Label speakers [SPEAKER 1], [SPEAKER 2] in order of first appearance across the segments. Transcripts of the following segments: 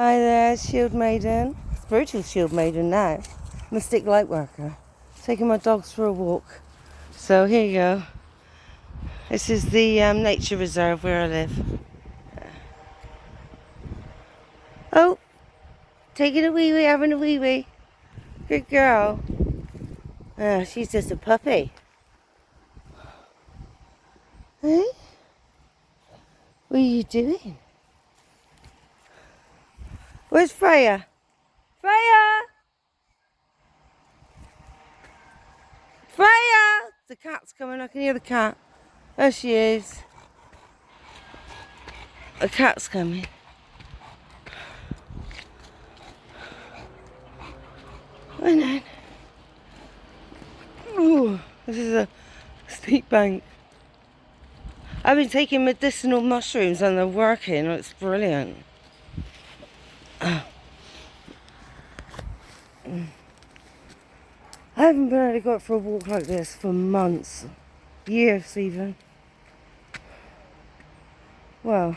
[SPEAKER 1] Hi there, Shield Maiden. Spiritual Shield Maiden now. Mystic Lightworker. Taking my dogs for a walk. So here you go. This is the nature reserve where I live. Oh, taking a wee wee, having a wee wee. Good girl. She's just a puppy. Hey? What are you doing? Where's Freya? Freya! Freya! The cat's coming, I can hear the cat. There she is. The cat's coming. I know. Ooh, this is a steep bank. I've been taking medicinal mushrooms and they're working. It's brilliant. I haven't been able to go out for a walk like this for months. Years even. Well,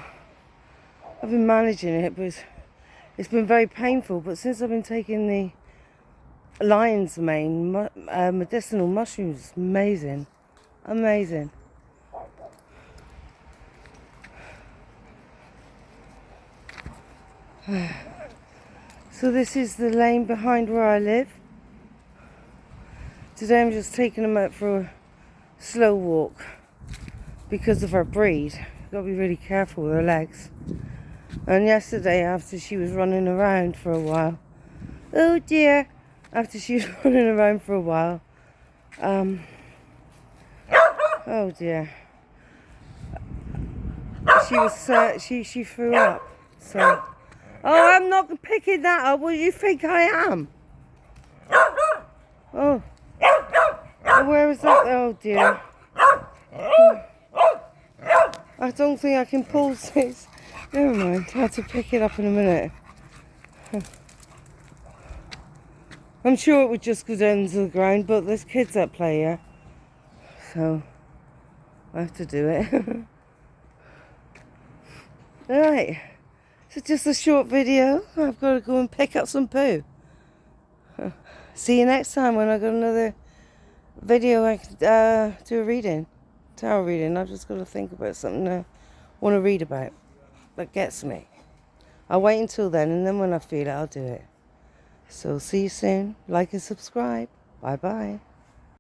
[SPEAKER 1] I've been managing it, but it's been very painful. But since I've been taking the lion's mane medicinal mushrooms, it's amazing. Amazing. So this is the lane behind where I live. Today I'm just taking them out for a slow walk because of her breed. Got to be really careful with her legs. And yesterday, after she was running around for a while, oh dear, after she was running around for a while, oh dear, she threw up. So, oh, I'm not picking that up. What do you think I am? Oh, where is that? Oh dear. I don't think I can pull this. Never mind, I'll have to pick it up in a minute. I'm sure it would just go down to the ground, but there's kids that play here. So, I have to do it. Alright, so just a short video. I've got to go and pick up some poo. See you next time when I got another video I can do a reading. Tarot reading. I've just got to think about something I want to read about that gets me. I'll wait until then, and then when I feel it, I'll do it. So see you soon. Like and subscribe. Bye bye.